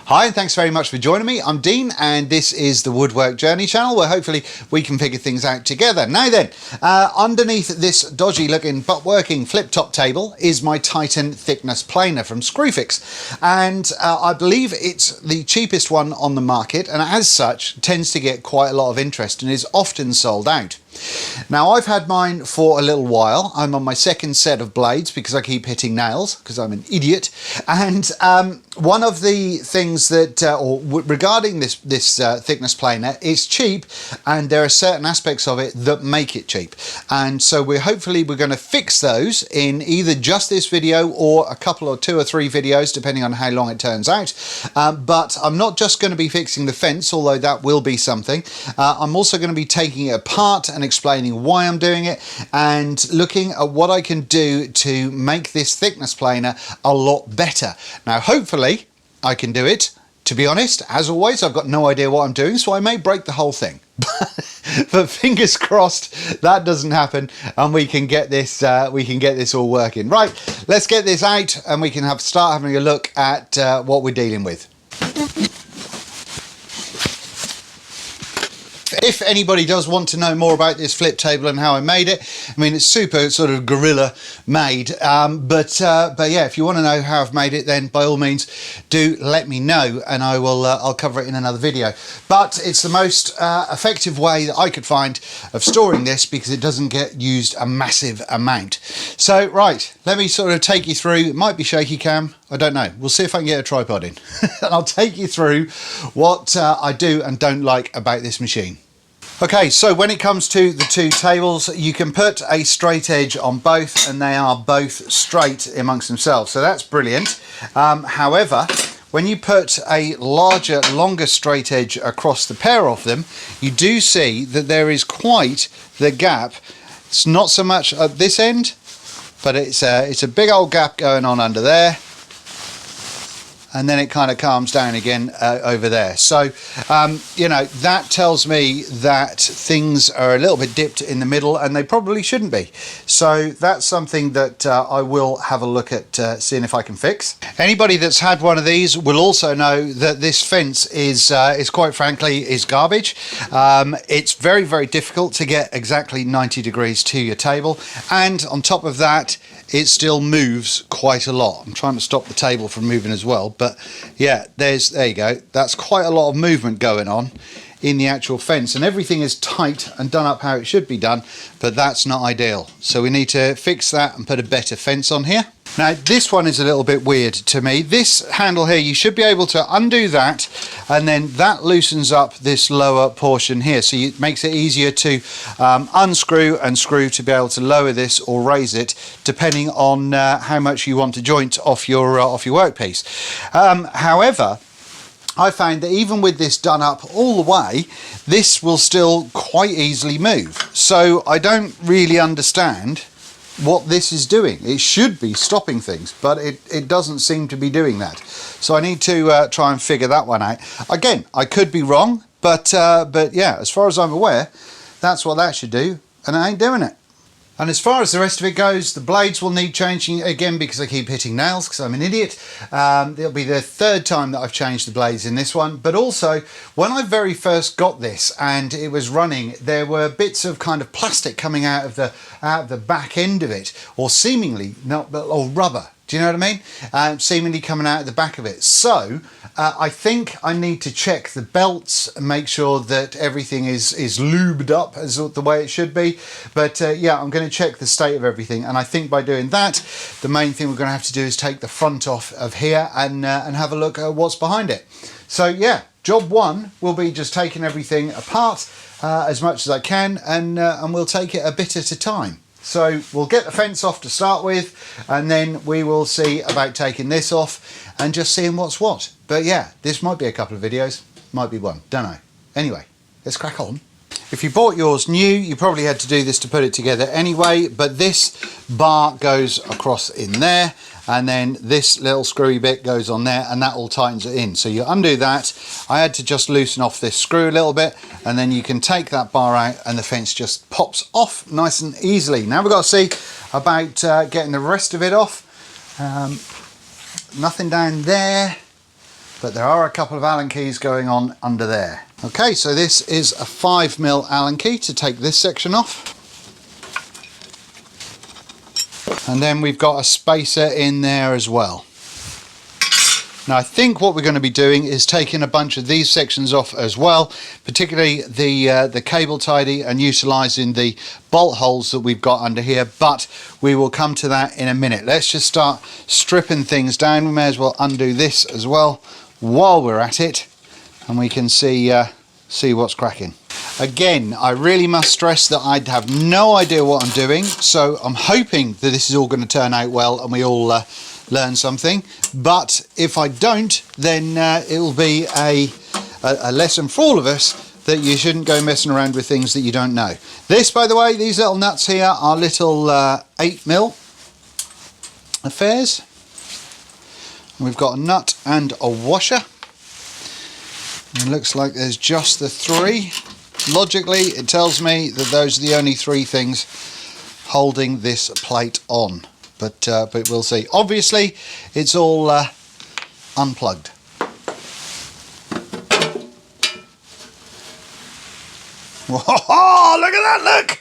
Hi, and thanks very much for joining me. I'm Dean, and this is the Woodwork Journey channel, where hopefully we can figure things out together. Now then, underneath this dodgy looking but working flip top table is my Titan thickness planer from Screwfix, and I believe it's the cheapest one on the market, and as such tends to get quite a lot of interest and is often sold out. Now, I've had mine for a little while. I'm on my second set of blades because I keep hitting nails because I'm an idiot. And one of the things that, regarding this thickness planer, it's cheap, and there are certain aspects of it that make it cheap. And so we're going to fix those in either just this video or a couple or 2 or 3 videos, depending on how long it turns out. But I'm not just going to be fixing the fence, although that will be something. I'm also going to be taking it apart and explaining why I'm doing it, and looking at what I can do to make this thickness planer a lot better. Now, hopefully I can do it. To be honest, as always, I've got no idea what I'm doing, so I may break the whole thing. But fingers crossed that doesn't happen, and we can get this all working. Right, let's get this out and we can start having a look at what we're dealing with. If anybody does want to know more about this flip table and how I made it, I mean, it's super sort of guerrilla made, but yeah, if you want to know how I've made it, then by all means do let me know, and I will I'll cover it in another video. But it's the most effective way that I could find of storing this, because it doesn't get used a massive amount. So right, let me sort of take you through. It might be shaky cam, I don't know, we'll see if I can get a tripod in. And I'll take you through what I do and don't like about this machine. Okay, so when it comes to the 2 tables, you can put a straight edge on both, and they are both straight amongst themselves, so that's brilliant. However, when you put a larger, longer straight edge across the pair of them, you do see that there is quite the gap. It's not so much at this end, but it's a big old gap going on under there. And then it kind of calms down again over there. So, you know, that tells me that things are a little bit dipped in the middle, and they probably shouldn't be. So that's something that I will have a look at seeing if I can fix. Anybody that's had one of these will also know that this fence is quite frankly, is garbage. It's very, very difficult to get exactly 90 degrees to your table. And on top of that, it still moves quite a lot. I'm trying to stop the table from moving as well, but yeah, there you go. That's quite a lot of movement going on in the actual fence, and everything is tight and done up how it should be done, but that's not ideal. So we need to fix that and put a better fence on here. Now, this one is a little bit weird to me. This handle here, you should be able to undo that, and then that loosens up this lower portion here, so it makes it easier to unscrew and screw to be able to lower this or raise it, depending on how much you want to joint off your workpiece. However, I found that even with this done up all the way, this will still quite easily move. So I don't really understand what this is doing. It should be stopping things, but it doesn't seem to be doing that. So I need to try and figure that one out. Again, I could be wrong, but yeah, as far as I'm aware, that's what that should do, and I ain't doing it. And as far as the rest of it goes, the blades will need changing again because I keep hitting nails because I'm an idiot. It'll be the 3rd time that I've changed the blades in this one. But also, when I very first got this and it was running, there were bits of kind of plastic coming out of the back end of it, or seemingly, or rubber. Do you know what I mean? Seemingly coming out of the back of it. So I think I need to check the belts and make sure that everything is lubed up as the way it should be. But yeah, I'm going to check the state of everything. And I think by doing that, the main thing we're going to have to do is take the front off of here and have a look at what's behind it. So yeah, job 1 will be just taking everything apart as much as I can, and we'll take it a bit at a time. So we'll get the fence off to start with, and then we will see about taking this off and just seeing what's what. But yeah, this might be a couple of videos, might be one, don't know. Anyway, let's crack on. If you bought yours new, you probably had to do this to put it together anyway, but this bar goes across in there, and then this little screwy bit goes on there, and that all tightens it in. So you undo that. I had to just loosen off this screw a little bit, and then you can take that bar out and the fence just pops off nice and easily. Now we've got to see about getting the rest of it off. Nothing down there. but there are a couple of Allen keys going on under there. Okay, so this is a 5mm Allen key to take this section off. And then we've got a spacer in there as well. Now I think what we're going to be doing is taking a bunch of these sections off as well, particularly the cable tidy, and utilising the bolt holes that we've got under here, but we will come to that in a minute. Let's just start stripping things down. We may as well undo this as well while we're at it, and we can see what's cracking. Again, I really must stress that I have no idea what I'm doing, so I'm hoping that this is all going to turn out well and we all learn something. But if I don't, then it will be a lesson for all of us that you shouldn't go messing around with things that you don't know. This, by the way, these little nuts here are little 8mm affairs. We've got a nut and a washer. It looks like there's just the 3. Logically, it tells me that those are the only 3 things holding this plate on. But we'll see. Obviously, it's all unplugged. Whoa, look at that, look!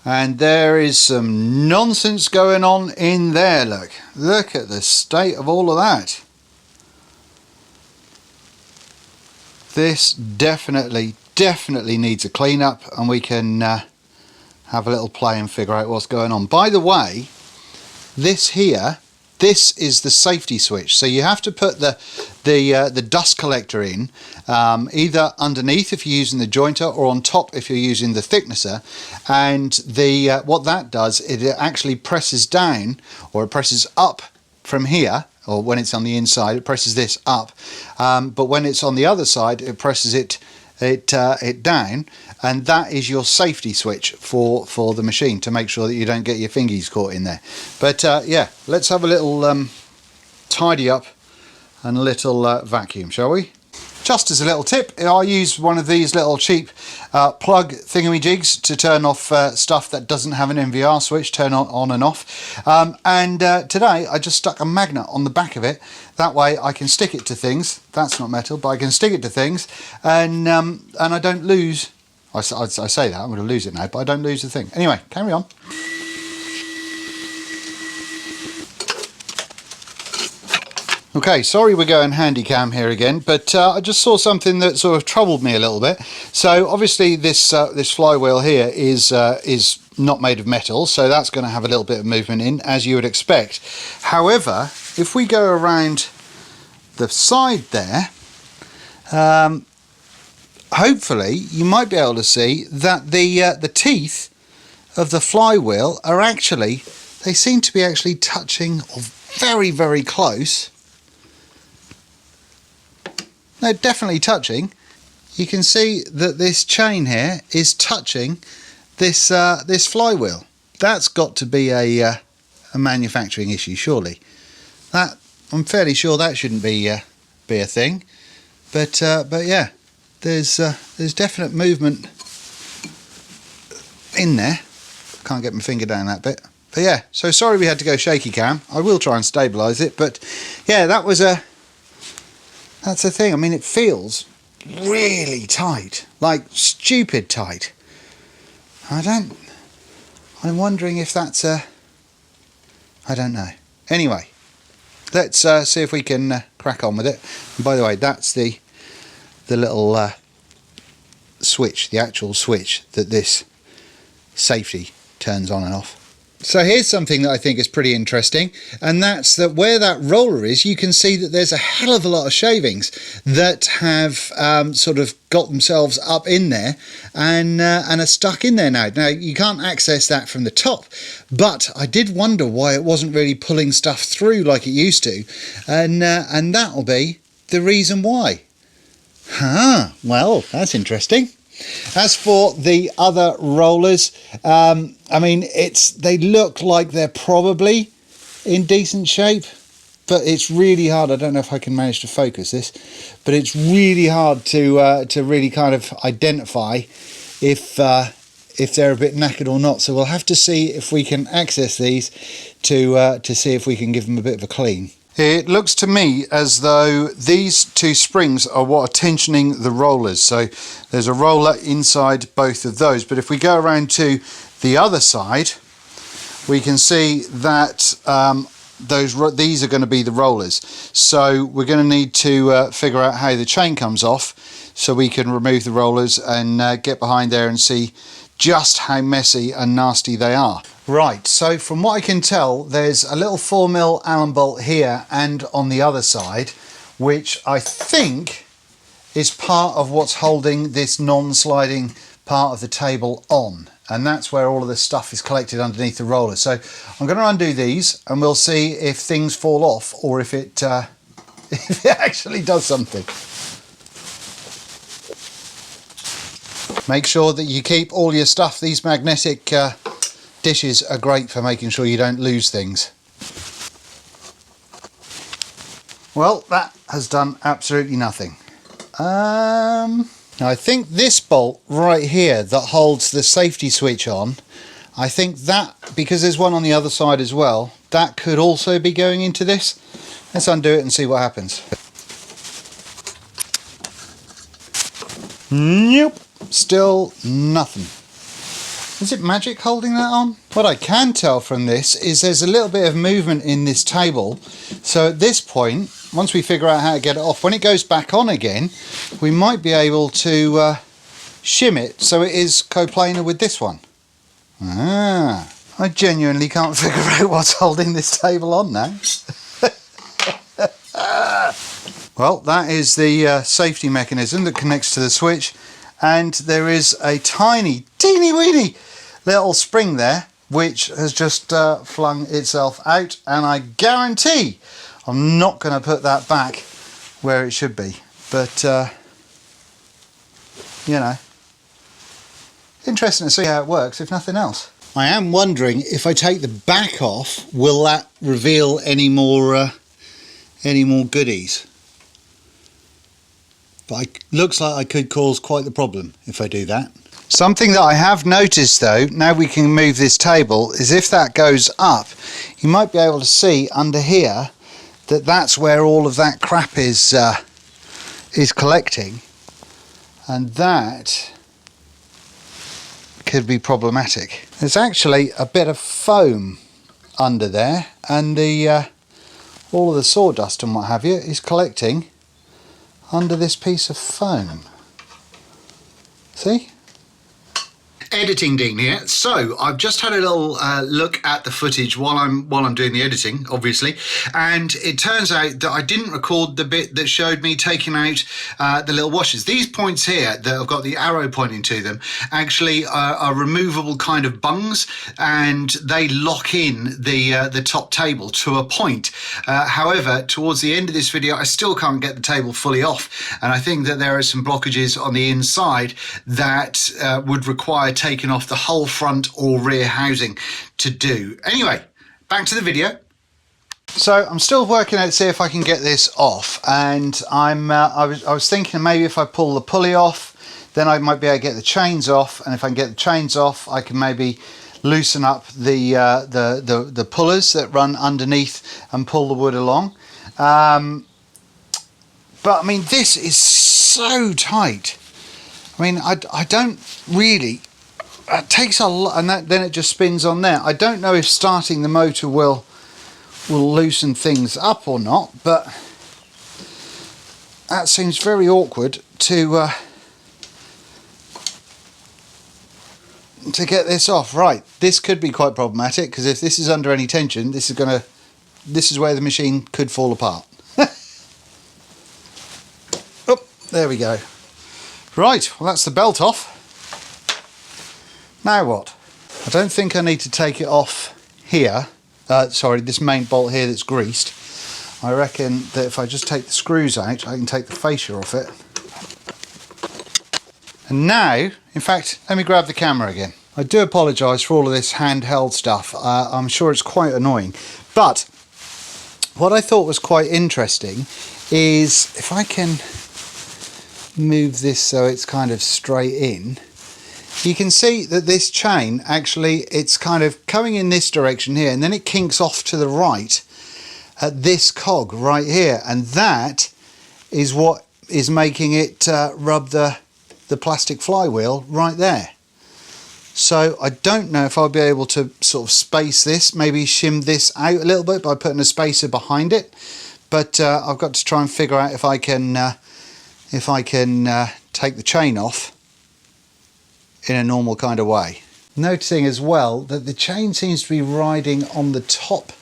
And there is some nonsense going on in there, look. Look at the state of all of that. This definitely needs a clean up, and we can have a little play and figure out what's going on. By the way, this here, this is the safety switch. So you have to put the dust collector in, either underneath if you're using the jointer, or on top if you're using the thicknesser. And what that does, it actually presses down, or it presses up from here. Or when it's on the inside, it presses this up, but when it's on the other side, it presses it down, and that is your safety switch for the machine, to make sure that you don't get your fingies caught in there. But yeah, let's have a little tidy up and a little vacuum, shall we? Just as a little tip, I use one of these little cheap plug thingamajigs to turn off stuff that doesn't have an NVR switch, turn on and off. And today I just stuck a magnet on the back of it. That way I can stick it to things. That's not metal, but I can stick it to things, and I don't lose. I say that I'm going to lose it now, but I don't lose the thing. Anyway, carry on. Okay, sorry we're going handy cam here again, but I just saw something that sort of troubled me a little bit. So obviously this flywheel here is not made of metal, so that's going to have a little bit of movement in, as you would expect. However, if we go around the side there, hopefully you might be able to see that the teeth of the flywheel are actually, they seem to be actually touching, or very, very close. No, definitely touching. You can see that this chain here is touching this this flywheel. That's got to be a manufacturing issue, surely. That, I'm fairly sure that shouldn't be a thing. But yeah, there's definite movement in there. Can't get my finger down that bit. But yeah, so sorry we had to go shaky cam. I will try and stabilise it. But yeah, that's the thing. I mean, it feels really tight, like stupid tight. I'm wondering if that's I don't know. Anyway, let's see if we can crack on with it. And by the way, that's the little switch, the actual switch that this safety turns on and off. So here's something that I think is pretty interesting, and that's that where that roller is, you can see that there's a hell of a lot of shavings that have sort of got themselves up in there and are stuck in there now. Now, you can't access that from the top, but I did wonder why it wasn't really pulling stuff through like it used to, and that'll be the reason why. Well, that's interesting. As for the other rollers, I mean, they look like they're probably in decent shape, but it's really hard. I don't know if I can manage to focus this, but it's really hard to really kind of identify if they're a bit knackered or not. So we'll have to see if we can access these to see if we can give them a bit of a clean. It looks to me as though these two springs are what are tensioning the rollers. So there's a roller inside both of those. But if we go around to the other side, we can see that these are going to be the rollers. So we're going to need to figure out how the chain comes off so we can remove the rollers and get behind there and see just how messy and nasty they are. Right, so from what I can tell, there's a little 4mm Allen bolt here and on the other side, which I think is part of what's holding this non-sliding part of the table on. And that's where all of the stuff is collected underneath the roller. So I'm going to undo these and we'll see if things fall off or if it, if it actually does something. Make sure that you keep all your stuff. These magnetic dishes are great for making sure you don't lose things. Well, that has done absolutely nothing. Now I think this bolt right here that holds the safety switch on, I think that, because there's one on the other side as well, that could also be going into this. Let's undo it and see what happens. Nope, still nothing. Is it magic holding that on? What I can tell from this is there's a little bit of movement in this table. So at this point, once we figure out how to get it off, when it goes back on again, we might be able to shim it so it is coplanar with this one. Ah, I genuinely can't figure out what's holding this table on now. Well, that is the safety mechanism that connects to the switch, and there is a tiny, teeny weeny little spring there which has just flung itself out, and I guarantee I'm not going to put that back where it should be. But you know, interesting to see how it works if nothing else. I am wondering if I take the back off, will that reveal any more goodies? But it looks like I could cause quite the problem if I do that. Something that I have noticed though, now we can move this table, is if that goes up, you might be able to see under here that that's where all of that crap is collecting, and that could be problematic. There's actually a bit of foam under there, and the all of the sawdust and what have you is collecting under this piece of foam. See? Editing Dean here. So I've just had a little look at the footage while I'm doing the editing, obviously, and it turns out that I didn't record the bit that showed me taking out the little washers. These points here that have got the arrow pointing to them actually are removable kind of bungs, and they lock in the top table to a point. However, towards the end of this video, I still can't get the table fully off, and I think that there are some blockages on the inside that would require taking off the whole front or rear housing to do. Anyway, back to the video. So I'm still working out to see if I can get this off, and I was thinking maybe if I pull the pulley off, then I might be able to get the chains off, and if I can get the chains off, I can maybe loosen up the pullers that run underneath and pull the wood along. But I mean, this is so tight. I mean, I don't really. It takes a lot, and then it just spins on there. I don't know if starting the motor will loosen things up or not, but that seems very awkward to get this off. Right, this could be quite problematic, because if this is under any tension, this is where the machine could fall apart. Oh, there we go. Right, well, that's the belt off. Now what? I don't think I need to take it off here. Sorry, this main bolt here that's greased. I reckon that if I just take the screws out, I can take the fascia off it. And now, in fact, let me grab the camera again. I do apologise for all of this handheld stuff. I'm sure it's quite annoying. But what I thought was quite interesting is if I can move this so it's kind of straight in, you can see that this chain actually, it's kind of coming in this direction here, and then it kinks off to the right, at this cog right here, and that is what is making it rub the plastic flywheel right there. So I don't know if I'll be able to sort of space this, maybe shim this out a little bit by putting a spacer behind it, but I've got to try and figure out if I can take the chain off in a normal kind of way. Noticing as well that the chain seems to be riding on the top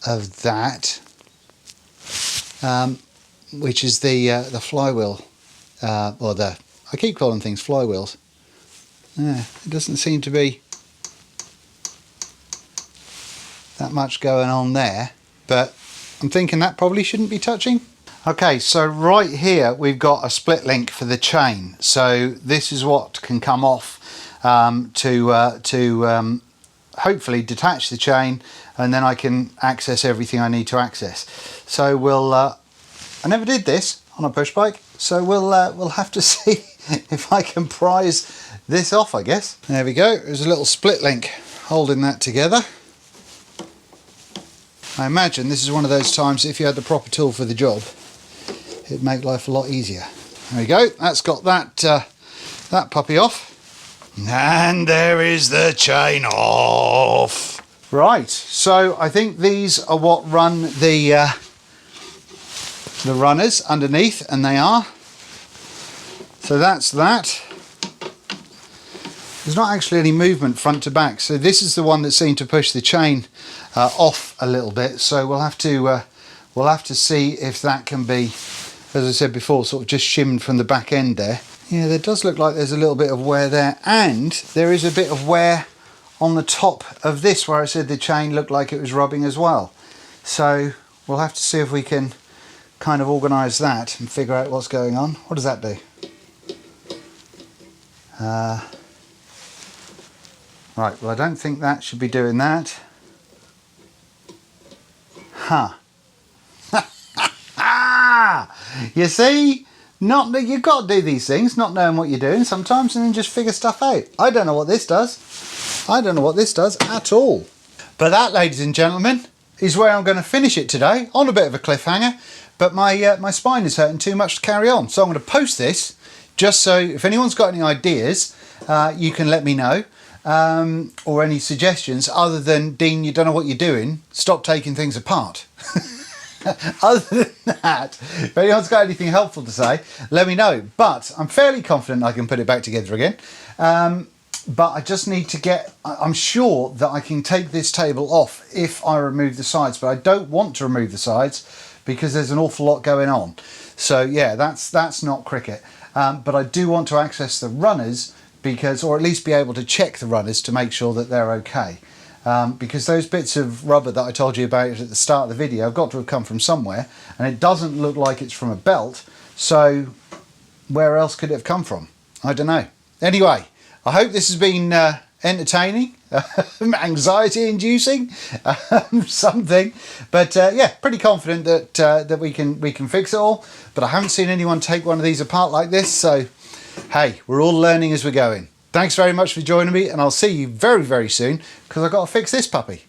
of that, which is the flywheel, or I keep calling things flywheels. Yeah, it doesn't seem to be that much going on there, but I'm thinking that probably shouldn't be touching. Okay, so right here we've got a split link for the chain. So this is what can come off to hopefully detach the chain, and then I can access everything I need to access. So we'll I never did this on a push bike, so we'll have to see if I can prise this off, I guess. There we go, there's a little split link holding that together. I imagine this is one of those times if you had the proper tool for the job, it'd make life a lot easier. There we go, that's got that that puppy off. And there is the chain off. Right, so I think these are what run the runners underneath, and they are. So that's that. There's not actually any movement front to back, so this is the one that seemed to push the chain off a little bit. So we'll have to see if that can be, as I said before, sort of just shimmed from the back end there. Yeah, there does look like there's a little bit of wear there, and there is a bit of wear on the top of this where I said the chain looked like it was rubbing as well. So we'll have to see if we can kind of organise that and figure out what's going on. What does that do? Right, well I don't think that should be doing that. Huh. You see? Not that you've got to do these things, not knowing what you're doing sometimes, and then just figure stuff out. I don't know what this does. I don't know what this does at all. But that, ladies and gentlemen, is where I'm going to finish it today, on a bit of a cliffhanger. But my spine is hurting too much to carry on. So I'm going to post this, just so if anyone's got any ideas, you can let me know. Or any suggestions other than, Dean, you don't know what you're doing, stop taking things apart. Other than that, if anyone's got anything helpful to say, let me know. But I'm fairly confident I can put it back together again. But I just need to get, I'm sure that I can take this table off if I remove the sides, but I don't want to remove the sides because there's an awful lot going on. So yeah, that's not cricket. But I do want to access the runners, because, or at least be able to check the runners to make sure that they're okay. Because those bits of rubber that I told you about at the start of the video have got to have come from somewhere, and it doesn't look like it's from a belt, so where else could it have come from? I don't know. Anyway, I hope this has been entertaining, anxiety inducing, something, but yeah, pretty confident that that we can fix it all. But I haven't seen anyone take one of these apart like this, so hey, we're all learning as we're going. Thanks very much for joining me, and I'll see you very, very soon, because I've got to fix this puppy.